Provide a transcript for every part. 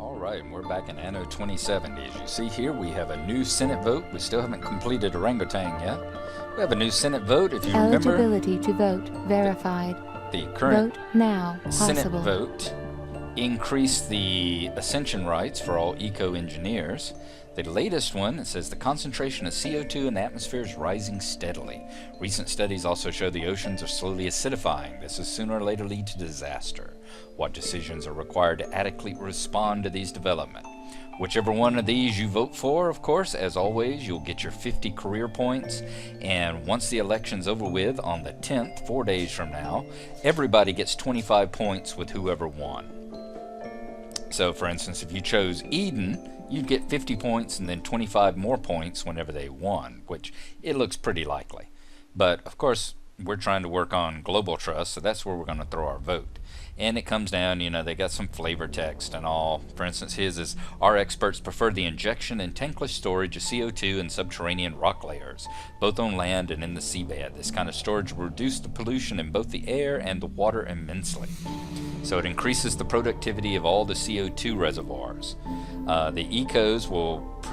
Alright, and we're back in Anno 2070. As you see here, we have a new Senate vote. We still haven't completed orangutan yet. We have a new Senate vote, if you remember. Eligibility to vote verified. The current Vote now Senate possible. vote increased the ascension rights for all eco-engineers. The latest one, it says the concentration of CO2 in the atmosphere is rising steadily. Recent studies also show the oceans are slowly acidifying. This will sooner or later lead to disaster. What decisions are required to adequately respond to these developments? Whichever one of these you vote for, of course, as always, you'll get your 50 career points. And once the election's over with, on the 10th, 4 days from now, everybody gets 25 points with whoever won. So, for instance, if you chose Eden, you'd get 50 points and then 25 more points whenever they won, which it looks pretty likely. But, of course, we're trying to work on global trust, so that's where we're going to throw our vote. And it comes down, you know, they got some flavor text and all. For instance, his is, our experts prefer the injection and tankless storage of CO2 in subterranean rock layers, both on land and in the seabed. This kind of storage will reduce the pollution in both the air and the water immensely. So it increases the productivity of all the CO2 reservoirs. The ecos will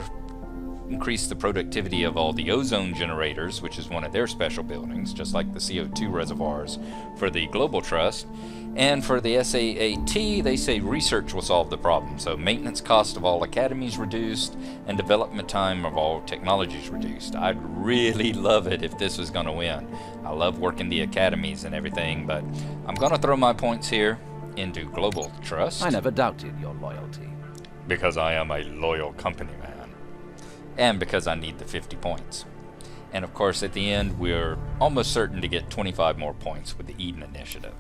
increase the productivity of all the ozone generators, which is one of their special buildings, just like the CO2 reservoirs for the Global Trust. And for the SAAT, they say research will solve the problem. So maintenance cost of all academies reduced and development time of all technologies reduced. I'd really love it if this was going to win. I love working the academies and everything, but I'm going to throw my points here into Global Trust. I never doubted your loyalty. Because I am a loyal company man. And because I need the 50 points. And of course, at the end, we're almost certain to get 25 more points with the Eden Initiative.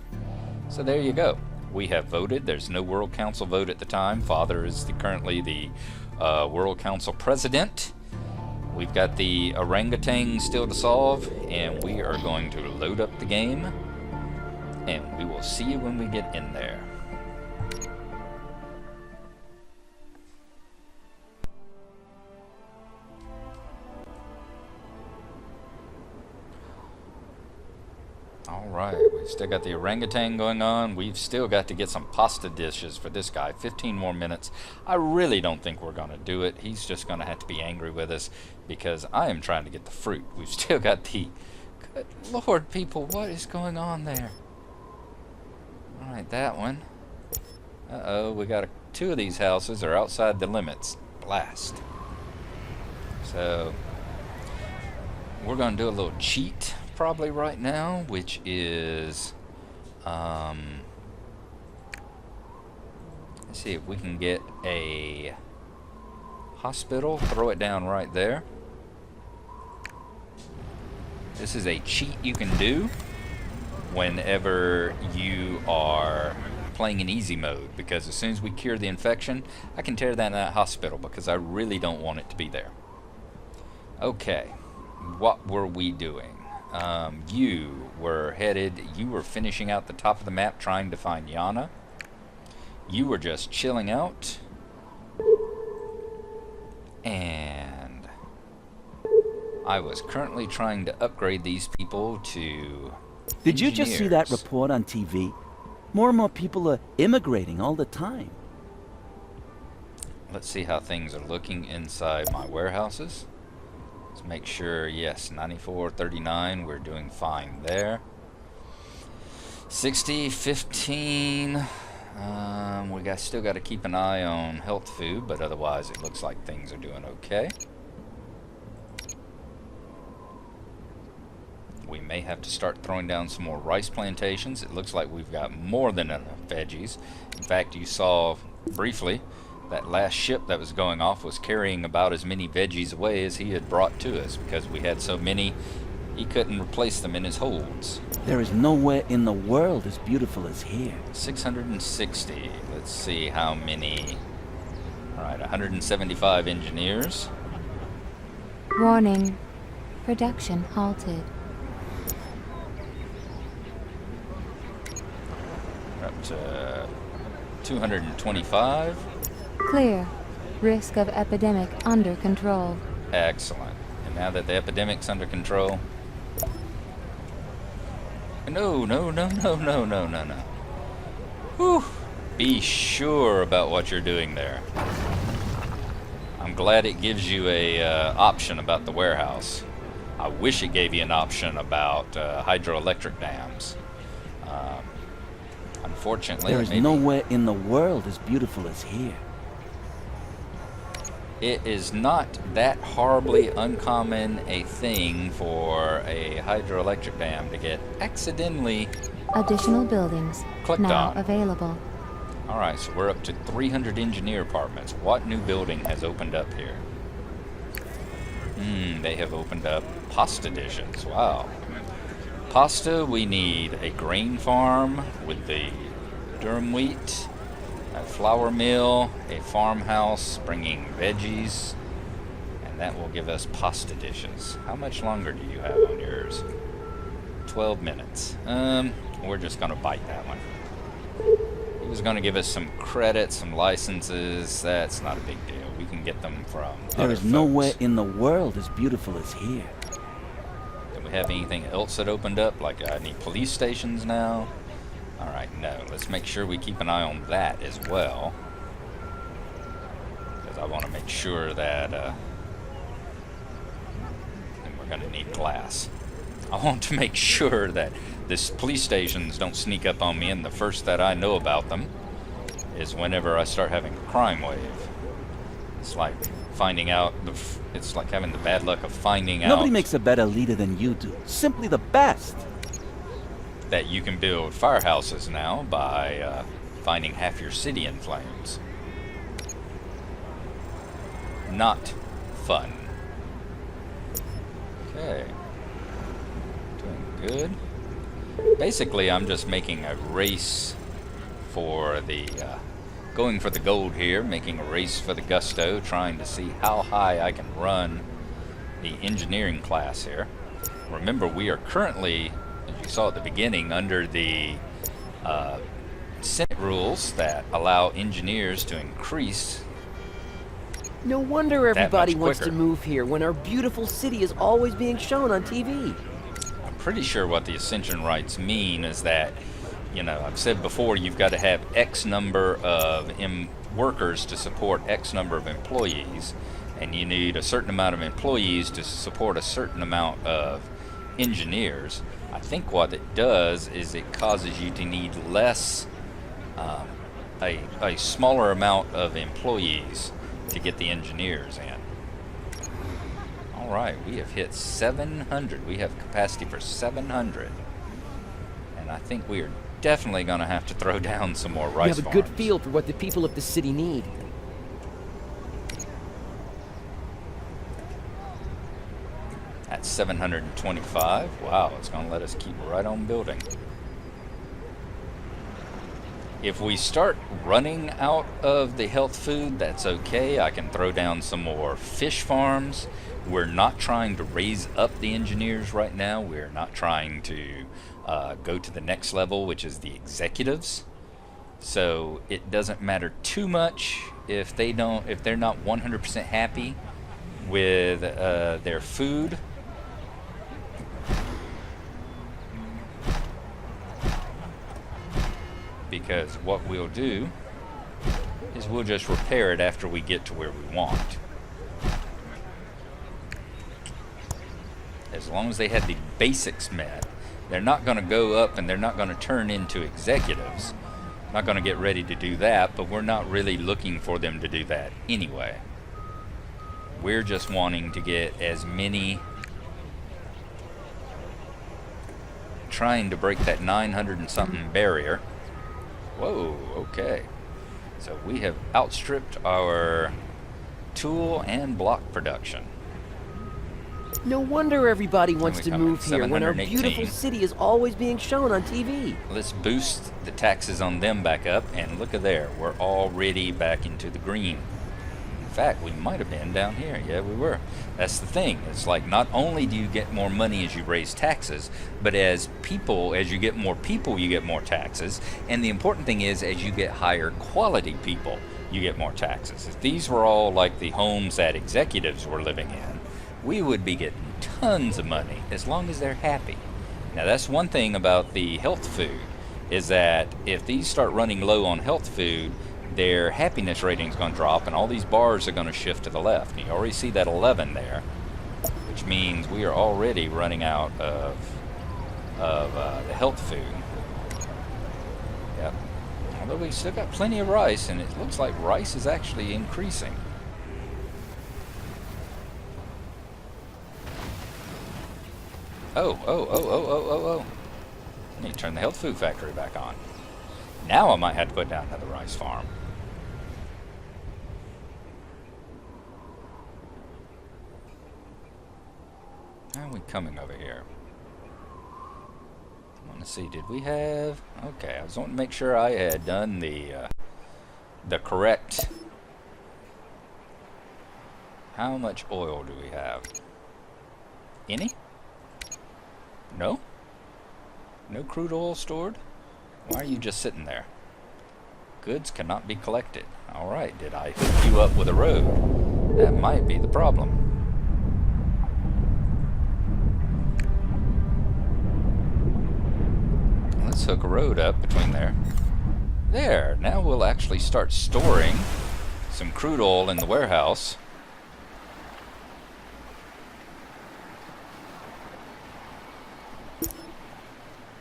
So there you go. We have voted. There's no World Council vote at the time. Father is currently the World Council President. We've got the orangutan still to solve, and we are going to load up the game. And we will see you when we get in there. Alright, we've still got the orangutan going on. We've still got to get some pasta dishes for this guy. 15 more minutes. I really don't think we're going to do it. He's just going to have to be angry with us because I am trying to get the fruit. We've still got the... Good Lord, people, what is going on there? Alright, that one. Uh-oh, we got two of these houses are outside the limits. Blast. So, we're going to do a little cheat probably right now, which is let's see if we can get a hospital, throw it down right there. This is a cheat you can do whenever you are playing in easy mode, because as soon as we cure the infection, I can tear down that hospital because I really don't want it to be there. Okay, what were we doing? You were finishing out the top of the map trying to find Yana. You were just chilling out. And I was currently trying to upgrade these people to Did you just see that engineers. report on TV? More and more people are immigrating all the time. Let's see how things are looking inside my warehouses. Let's make sure, yes, 94.39, we're doing fine there. 60, 15, still got to keep an eye on health food, but otherwise it looks like things are doing okay. We may have to start throwing down some more rice plantations. It looks like we've got more than enough veggies. In fact, you saw briefly that last ship that was going off was carrying about as many veggies away as he had brought to us, because we had so many he couldn't replace them in his holds. There is nowhere in the world as beautiful as here. 660. Let's see how many. Alright, 175 engineers. Warning. Production halted. We're up to 225. Clear. Risk of epidemic under control. Excellent. And now that the epidemic's under control... No. Whew. Be sure about what you're doing there. I'm glad it gives you a option about the warehouse. I wish it gave you an option about hydroelectric dams. Unfortunately, There is nowhere in the world as beautiful as here. it is not that horribly uncommon a thing for a hydroelectric dam to get accidentally Additional buildings clicked now on. available. Alright, so we're up to 300 engineer apartments. What new building has opened up here? They have opened up pasta dishes. Wow. Pasta, we need a grain farm with the durum wheat, a flour mill, a farmhouse bringing veggies, and that will give us pasta dishes. How much longer do you have on yours? 12 minutes. We're just going to bite that one. He was going to give us some credit, some licenses. That's not a big deal. We can get them from There other is nowhere folks. in the world as beautiful as here. Do we have anything else that opened up? Like any police stations now? Alright, no. Let's make sure we keep an eye on that as well. Because I want to make sure that... and we're going to need glass. I want to make sure that this police stations don't sneak up on me, and the first that I know about them is whenever I start having a crime wave. It's like finding out, it's like having the bad luck of finding out Nobody makes a better leader than you do. Simply the best. that you can build firehouses now by finding half your city in flames. Not fun. Okay. Doing good. Basically, I'm just making a race for the, going for the gold here, making a race for the gusto, trying to see how high I can run the engineering class here. Remember, we are currently, as you saw at the beginning, under the Senate rules that allow engineers to increase. No wonder everybody much wants to quicker. move here when our beautiful city is always being shown on TV. I'm pretty sure what the ascension rights mean is that, you know, I've said before, you've got to have X number of workers to support X number of employees, and you need a certain amount of employees to support a certain amount of engineers. I think what it does is it causes you to need less, a smaller amount of employees to get the engineers in. All right, we have hit 700. We have capacity for 700, and I think we are definitely going to have to throw down some more rice We have a good farms. feel for what the people of the city need. At 725. Wow, it's going to let us keep right on building. If we start running out of the health food, that's okay. I can throw down some more fish farms. We're not trying to raise up the engineers right now. We're not trying to go to the next level, which is the executives. So it doesn't matter too much if they're not 100% happy with their food. Because what we'll do is we'll just repair it after we get to where we want. As long as they have the basics met, they're not going to go up and they're not going to turn into executives. Not going to get ready to do that, but we're not really looking for them to do that anyway. We're just wanting to get as many, trying to break that 900 and something barrier. Whoa, okay. So we have outstripped our tool and block production. No wonder everybody wants we to come in move here when our 718. beautiful city is always being shown on TV. Let's boost the taxes on them back up, and look at there, we're already back into the green. In fact, we might have been down here. Yeah, we were. That's the thing. It's like not only do you get more money as you raise taxes, but as you get more people, you get more taxes. And the important thing is, as you get higher quality people, you get more taxes. If these were all like the homes that executives were living in, we would be getting tons of money as long as they're happy. Now that's one thing about the health food. is that if these start running low on health food, their happiness rating is going to drop, and all these bars are going to shift to the left. And you already see that 11 there, which means we are already running out of the health food. Yep. Although we still got plenty of rice, and it looks like rice is actually increasing. Oh. I need to turn the health food factory back on. Now I might have to put down another rice farm. How are we coming over here? I want to see, did we have... Okay, I was wanting to make sure I had done the correct... How much oil do we have? Any? No? No crude oil stored? Why are you just sitting there? Goods cannot be collected. Alright, did I hook you up with a road? That might be the problem. Let's hook a road up between there. There, now we'll actually start storing some crude oil in the warehouse.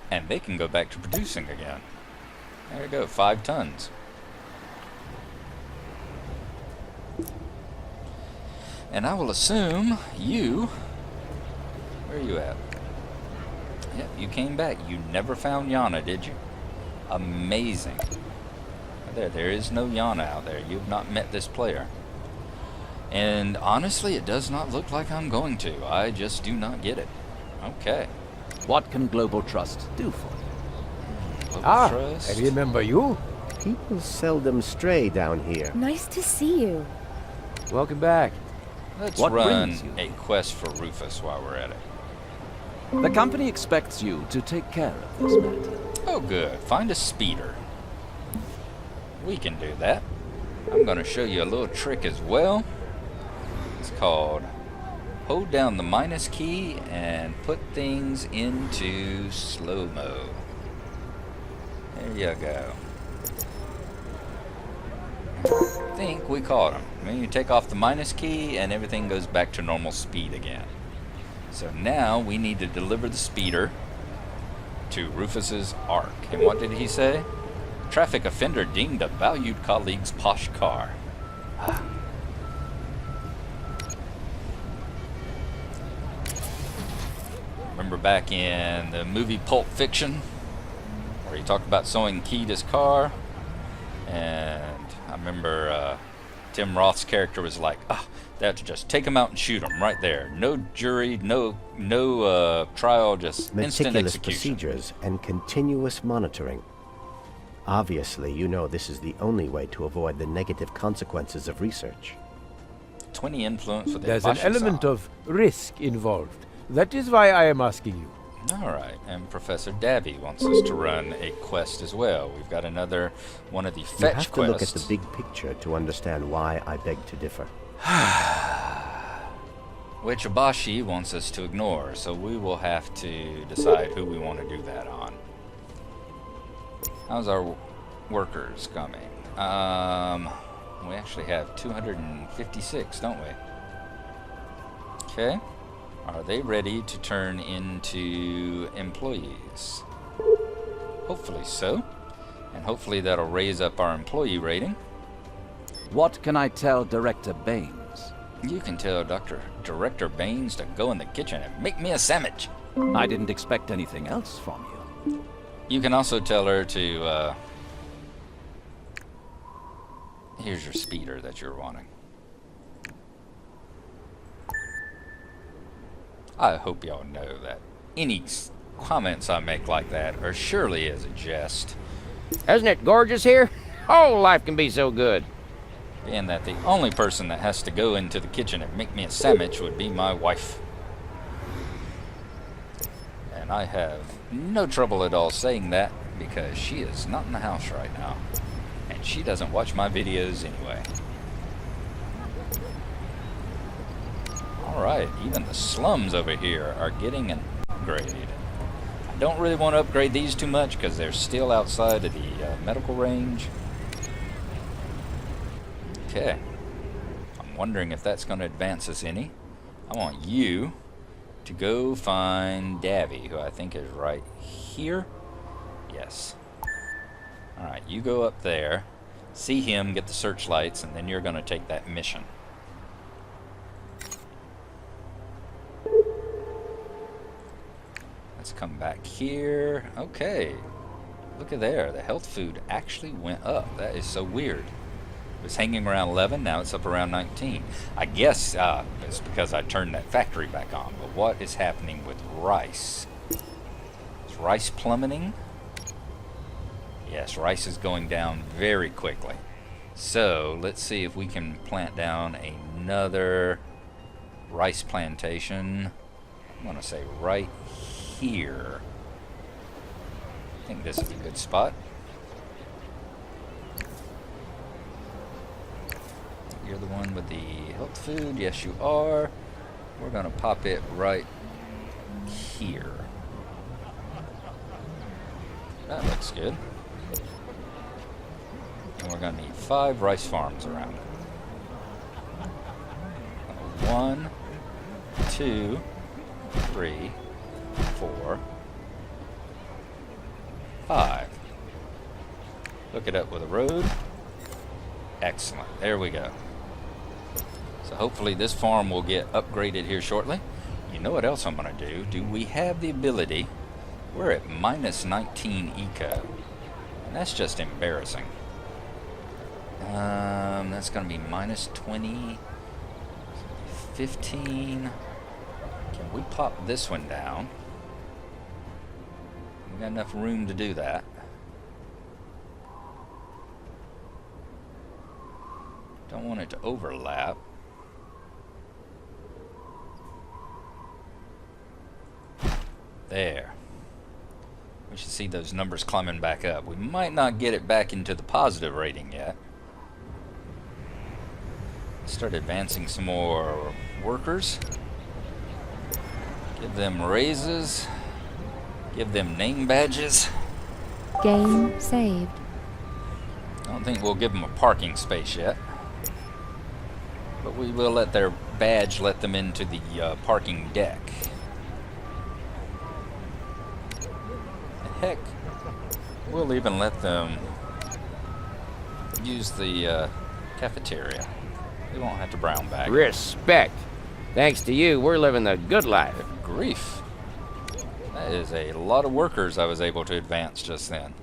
And they can go back to producing again. There we go, 5 tons. And I will assume you... Where are you at? Yep, you came back. You never found Yana, did you? Amazing. There is no Yana out there. You've not met this player. And honestly, it does not look like I'm going to. I just do not get it. Okay. What can Global Trust do for you? Global Trust. I remember you. People seldom stray down here. Nice to see you. Welcome back. Let's What run brings you? a quest for Rufus while we're at it. The company expects you to take care of this matter. Oh, good. Find a speeder. We can do that. I'm going to show you a little trick as well. It's called hold down the minus key and put things into slow-mo. There you go. I think we caught him. I mean, you take off the minus key and everything goes back to normal speed again. So now we need to deliver the speeder to Rufus's Ark. And what did he say? Traffic offender deemed a valued colleague's posh car. Remember back in the movie Pulp Fiction, where he talked about sewing key to his car? And I remember Tim Roth's character was like, that's just take him out and shoot him right there. No jury, no trial, just instant Meticulous execution. procedures and continuous monitoring. Obviously, you know this is the only way to avoid the negative consequences of research. 20 influence with the There's an element of risk involved. That is why I am asking you. Alright, and Professor Davy wants us to run a quest as well. We've got another one of the You fetch have to quests. look at the big picture to understand why I beg to differ. Which Abashi wants us to ignore, so we will have to decide who we want to do that on. How's our workers coming? We actually have 256, don't we? Okay. Are they ready to turn into employees? Hopefully so. And hopefully that'll raise up our employee rating. What can I tell Director Baines? You can tell Director Baines to go in the kitchen and make me a sandwich. I didn't expect anything else from you. You can also tell her to, here's your speeder that you're wanting. I hope y'all know that any comments I make like that are surely as a jest. Isn't it gorgeous here? Oh, life can be so good. Being that the only person that has to go into the kitchen and make me a sandwich would be my wife. And I have no trouble at all saying that because she is not in the house right now. And she doesn't watch my videos anyway. Alright, even the slums over here are getting an upgrade. Don't really want to upgrade these too much because they're still outside of the medical range. Okay. I'm wondering if that's going to advance us any. I want you to go find Davy, who I think is right here. Yes. Alright, you go up there, see him, get the searchlights, and then you're going to take that mission. Let's come back here. Okay. Look at there. The health food actually went up. That is so weird. It was hanging around 11. Now it's up around 19. I guess it's because I turned that factory back on. But what is happening with rice? Is rice plummeting? Yes, rice is going down very quickly. So let's see if we can plant down another rice plantation. I'm going to say right here. I think this is a good spot. You're the one with the health food. Yes, you are. We're going to pop it right here. That looks good. And we're going to need 5 rice farms around it. 1, 2, 3, 4, 5. Look it up with a road. Excellent. There we go. So hopefully this farm will get upgraded here shortly. You know what else I'm going to do? Do we have the ability? We're at minus 19 eco. And that's just embarrassing. That's going to be minus 20, 15. Can we pop this one down? We got enough room to do that. Don't want it to overlap. There. We should see those numbers climbing back up. We might not get it back into the positive rating yet. Start advancing some more workers. Give them raises. Give them name badges. Game saved. I don't think we'll give them a parking space yet. But we will let their badge let them into the parking deck. Heck, we'll even let them use the cafeteria. They won't have to brown bag. Respect. Thanks to you, we're living the good life. Grief. That is a lot of workers I was able to advance just then.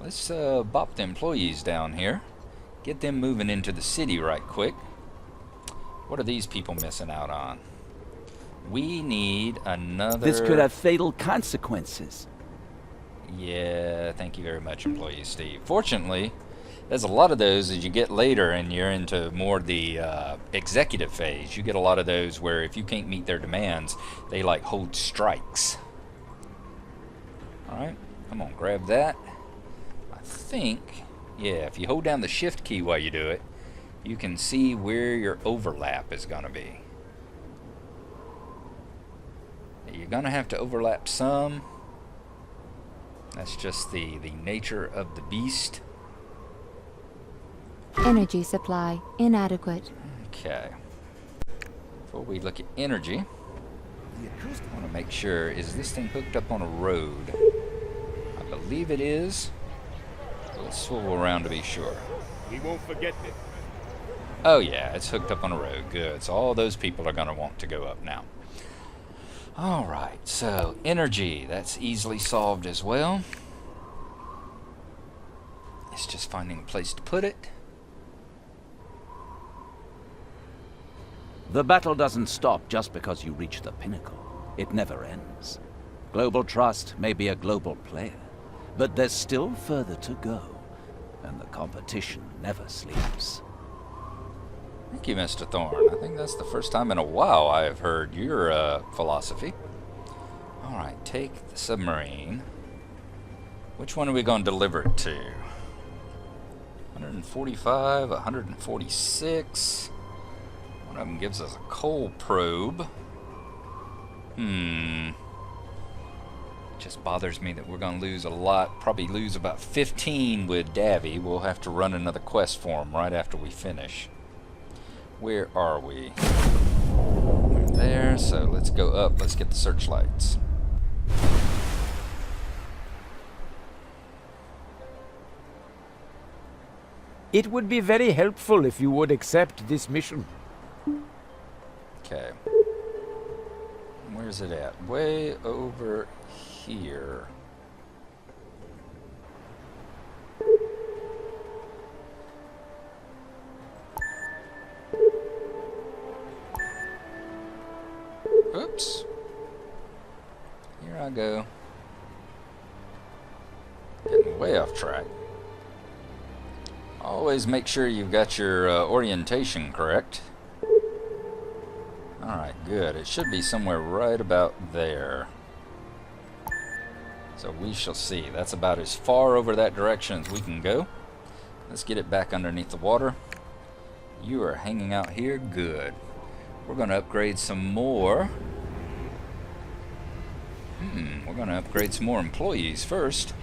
Let's bop the employees down here. Get them moving into the city right quick. What are these people missing out on? We need another... This could have fatal consequences. Yeah, thank you very much, employee Steve. Fortunately, there's a lot of those as you get later and you're into more the executive phase. You get a lot of those where if you can't meet their demands, they like hold strikes. Alright, I'm gonna grab that. I think, yeah, if you hold down the shift key while you do it, you can see where your overlap is gonna be. You're gonna have to overlap some. That's just the nature of the beast. Energy supply inadequate. Okay. Before we look at energy, I want to make sure, is this thing hooked up on a road? I believe it is. We'll swivel around to be sure. He won't forget this. Oh yeah, it's hooked up on a road. Good. So all those people are going to want to go up now. Alright, so energy, that's easily solved as well. It's just finding a place to put it. The battle doesn't stop just because you reach the pinnacle. It never ends. Global Trust may be a global player, but there's still further to go, and the competition never sleeps. Thank you, Mr. Thorne. I think that's the first time in a while I have heard your philosophy. Alright, take the submarine. Which one are we going to deliver it to? 145, 146. One of them gives us a coal probe. Just bothers me that we're going to lose a lot. Probably lose about 15 with Davy. We'll have to run another quest for him right after we finish. Where are we? We're there, so let's go up. Let's get the searchlights. It would be very helpful if you would accept this mission. Okay. Where's it at? Way over here. Oops. Here I go. Getting way off track. Always make sure you've got your orientation correct. Alright, good. It should be somewhere right about there. So we shall see. That's about as far over that direction as we can go. Let's get it back underneath the water. You are hanging out here. Good. We're going to upgrade some more. We're going to upgrade some more employees first.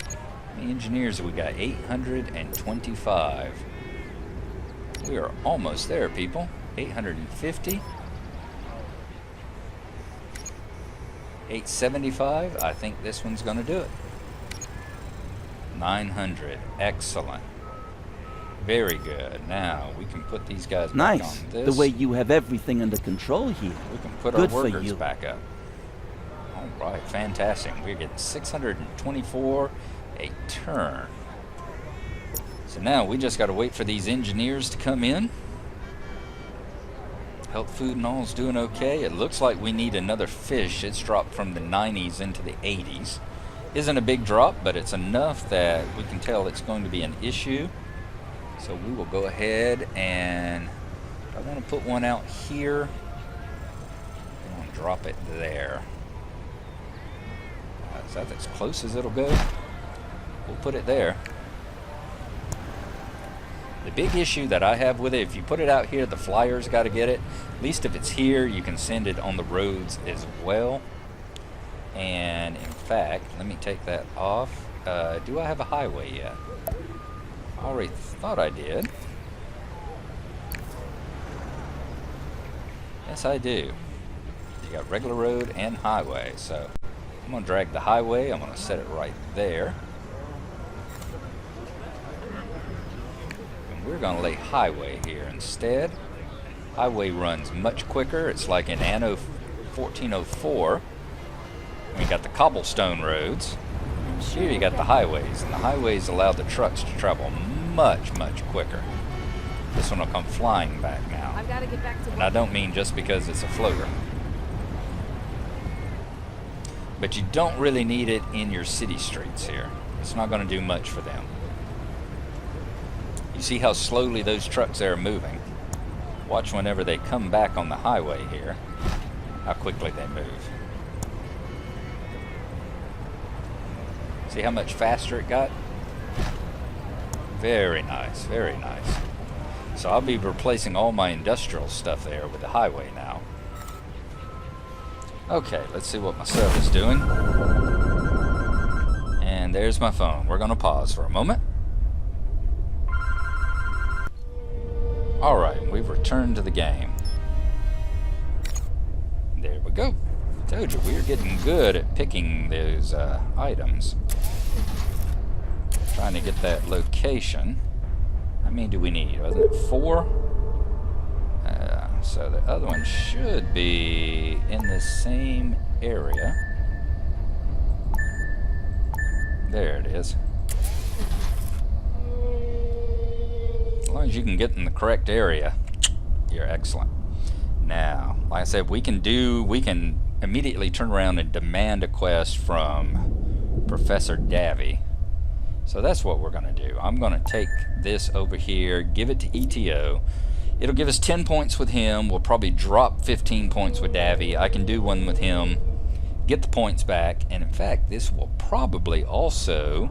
How many engineers have we got? 825. We are almost there, people. 850. 875. I think this one's going to do it. 900. Excellent. Very good. Now we can put these guys back Nice. on this. The way you have everything under control here. We can put Good our for workers you. back up. All right, fantastic. We're getting 624 a turn. So now we just got to wait for these engineers to come in. Health, food, and all is doing okay. It looks like we need another fish. It's dropped from the 90s into the 80s. Isn't a big drop, but it's enough that we can tell it's going to be an issue. So we will go ahead and I want to put one out here. I want to drop it there. Is that as close as it'll go? We'll put it there. The big issue that I have with it, if you put it out here, the flyers got to get it. At least if it's here, you can send it on the roads as well. And in fact, let me take that off. Do I have a highway yet? I already thought I did. Yes, I do. You got regular road and highway. So I'm going to drag the highway. I'm going to set it right there. And we're going to lay highway here instead. Highway runs much quicker. It's like in ANNO 1404. We got the cobblestone roads. Here you got the highways, and the highways allow the trucks to travel much, much quicker. This one will come flying back now. I've got to get back to work. And I don't mean just because it's a floater. But you don't really need it in your city streets here. It's not going to do much for them. You see how slowly those trucks there are moving. Watch whenever they come back on the highway here, how quickly they move. See how much faster it got? Very nice, very nice. So I'll be replacing all my industrial stuff there with the highway now. Okay, let's see what my sub is doing. And there's my phone. We're going to pause for a moment. Alright, we've returned to the game. There we go. Told you, we're getting good at picking those items. Trying to get that location. How many do we need? Wasn't it 4? So the other one should be in the same area. There it is. As long as you can get in the correct area, you're excellent. Now, like I said, we can immediately turn around and demand a quest from Professor Davy. So that's what we're going to do. I'm going to take this over here, give it to ETO. It'll give us 10 points with him. We'll probably drop 15 points with Davy. I can do one with him, get the points back, and in fact, this will probably also...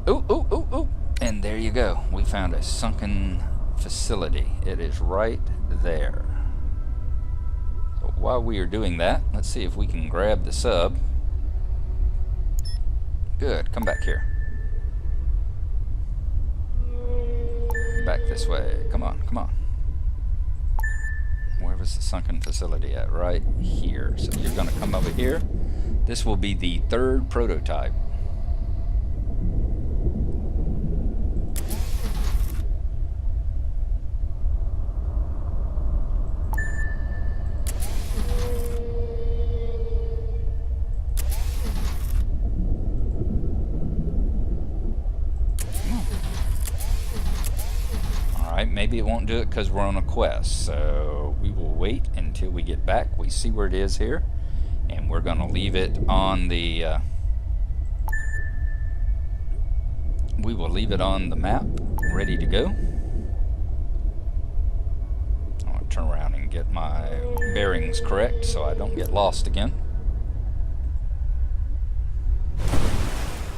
Ooh. And there you go. We found a sunken facility. It is right there. So while we are doing that, let's see if we can grab the sub. Good, come back here. Back this way. Come on, come on. Where was the sunken facility at? Right here. So you're going to come over here. This will be the third prototype. Maybe it won't do it because we're on a quest, so we will wait until we get back. We see where it is here, and we're going to leave it on the we will leave it on the map, ready to go. I want to turn around and get my bearings correct so I don't get lost again.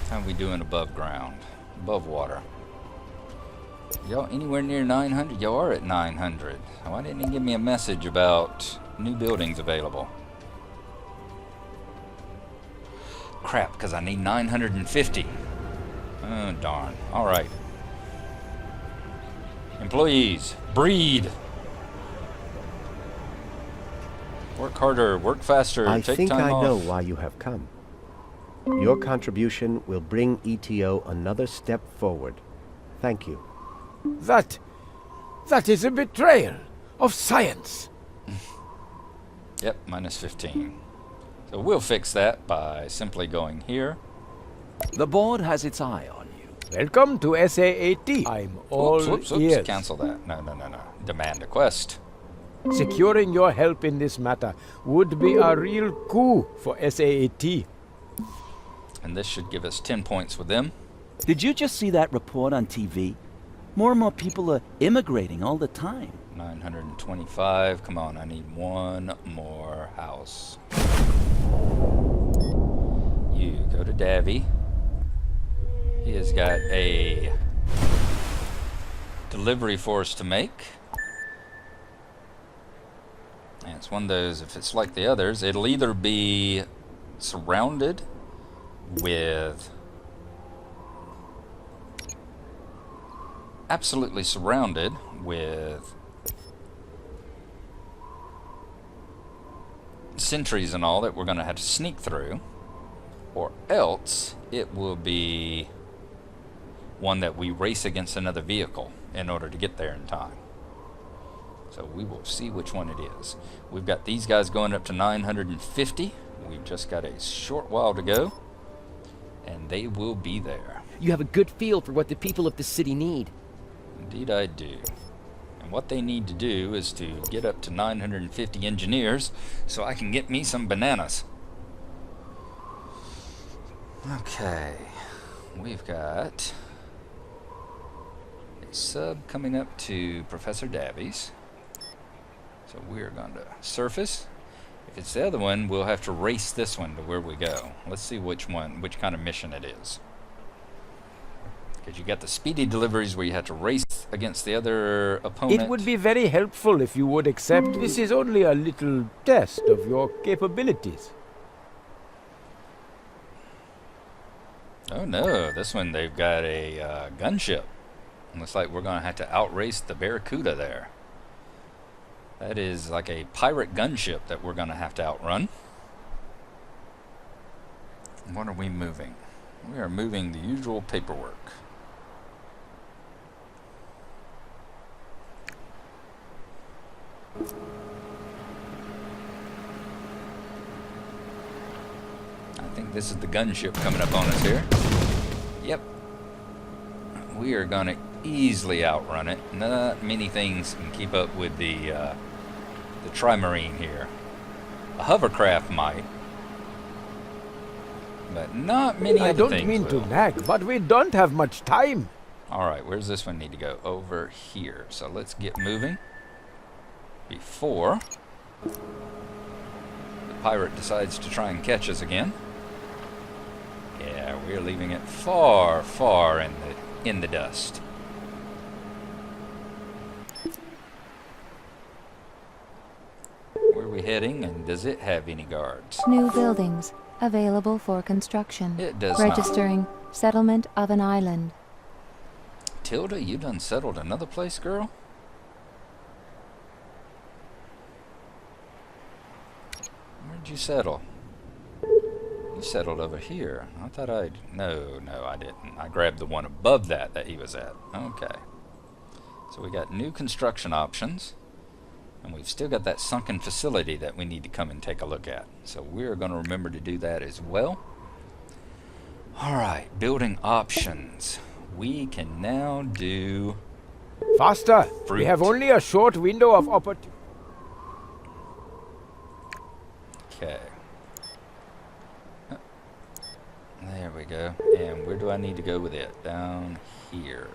How are we doing above ground, above water? Y'all anywhere near 900? Y'all are at 900. Why didn't he give me a message about new buildings available? Crap, because I need 950. Oh, darn. Alright. Employees, breed. Work harder, work faster, I take think time I off. know why you have come. Your contribution will bring ETO another step forward. Thank you. That is a betrayal of science. Yep, minus 15. So we'll fix that by simply going here. The board has its eye on you. Welcome to SAAT. I'm all Oops, ears. cancel that. No. Demand a quest. Securing your help in this matter would be a real coup for SAAT. And this should give us 10 points with them. Did you just see that report on TV? More and more people are immigrating all the time. 925. Come on, I need one more house. You go to Davy. He has got a delivery for us to make. And it's one of those, if it's like the others, it'll either be surrounded with... absolutely surrounded with sentries and all that we're going to have to sneak through, or else it will be one that we race against another vehicle in order to get there in time. So we will see which one it is. We've got these guys going up to 950. We've just got a short while to go, and they will be there. You have a good feel for what the people of the city need. Indeed I do. And what they need to do is to get up to 950 engineers so I can get me some bananas. Okay. We've got a sub coming up to Professor Davies. So we're going to surface. If it's the other one, we'll have to race this one to where we go. Let's see which kind of mission it is. Because you got the speedy deliveries where you have to race against the other opponent. It would be very helpful if you would accept this is only a little test of your capabilities. Oh no, this one they've got a gunship. Looks like we're going to have to outrace the Barracuda there. That is like a pirate gunship that we're going to have to outrun. What are we moving? We are moving the usual paperwork. I think this is the gunship coming up on us here. Yep. We are going to easily outrun it. Not many things can keep up with the Trimarine here. A hovercraft might, but not many I other don't things mean will. to nag, but we don't have much time. Alright, where's this one need to go? Over here. So let's get moving before the pirate decides to try and catch us again. Yeah, we're leaving it far, far in the dust. we heading, and does it have any guards? New buildings available for construction. It does not. Registering settlement of an island. Tilda, you done settled another place, girl? Where'd you settle? You settled over here. I thought I'd... No, I didn't. I grabbed the one above that he was at. Okay. So we got new construction options. And we've still got that sunken facility that we need to come and take a look at. So we're going to remember to do that as well. Alright, building options. We can now do... Faster! Fruit. We have only a short window of opportunity. Okay. There we go. And where do I need to go with it? Down here.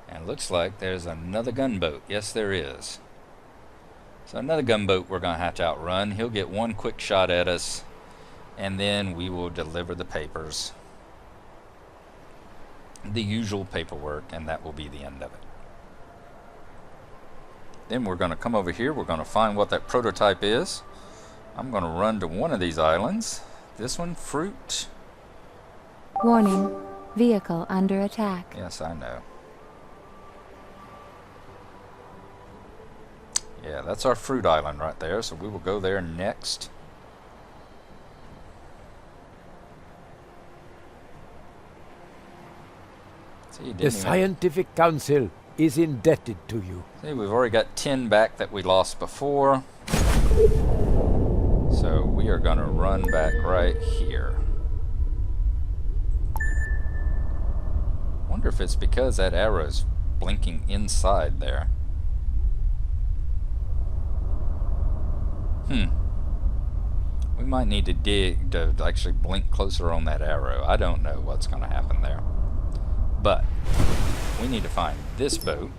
And it looks like there's another gunboat. Yes, there is. So another gunboat we're going to have to outrun. He'll get one quick shot at us, and then we will deliver the papers. The usual paperwork, and that will be the end of it. Then we're going to come over here. We're going to find what that prototype is. I'm going to run to one of these islands. This one, fruit. Warning. Vehicle under attack. Yes, I know. Yeah, that's our fruit island right there, so we will go there next. See, The Scientific Council is indebted to you. See, we've already got 10 back that we lost before. So we are going to run back right here. Wonder if it's because that arrow's blinking inside there. We might need to dig to actually blink closer on that arrow. I don't know what's going to happen there. But we need to find this boat.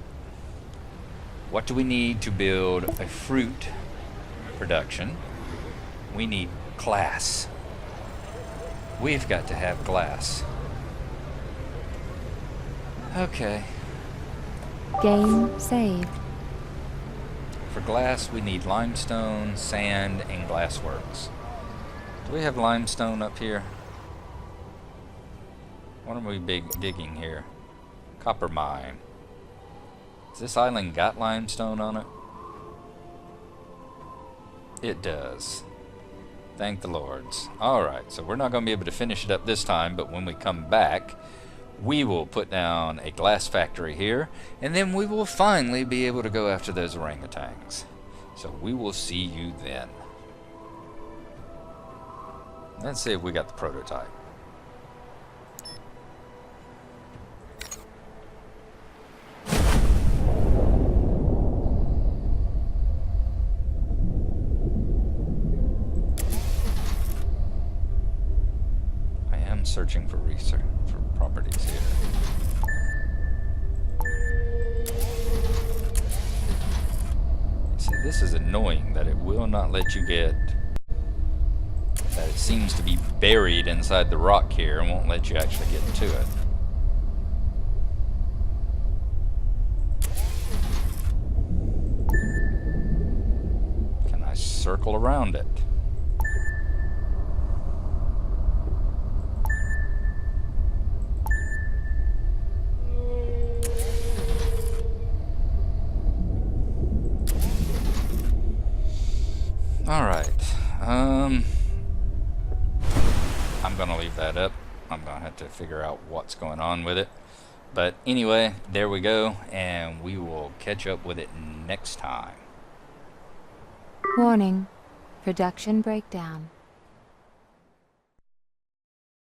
What do we need to build a fruit production? We need glass. We've got to have glass. Okay. Game saved. For glass, we need limestone, sand, and glassworks. Do we have limestone up here? What are we digging here? Copper mine. Has this island got limestone on it? It does. Thank the Lords. Alright, so we're not going to be able to finish it up this time, but when we come back, we will put down a glass factory here, and then we will finally be able to go after those orangutans. So we will see you then. Let's see if we got the prototype. I am searching for research for properties here. See, this is annoying that it will not let you get... that it seems to be buried inside the rock here and won't let you actually get to it. Can I circle around it? Alright, I'm gonna leave that up. I'm gonna have to figure out what's going on with it. But anyway, there we go, and we will catch up with it next time. Warning. Production breakdown.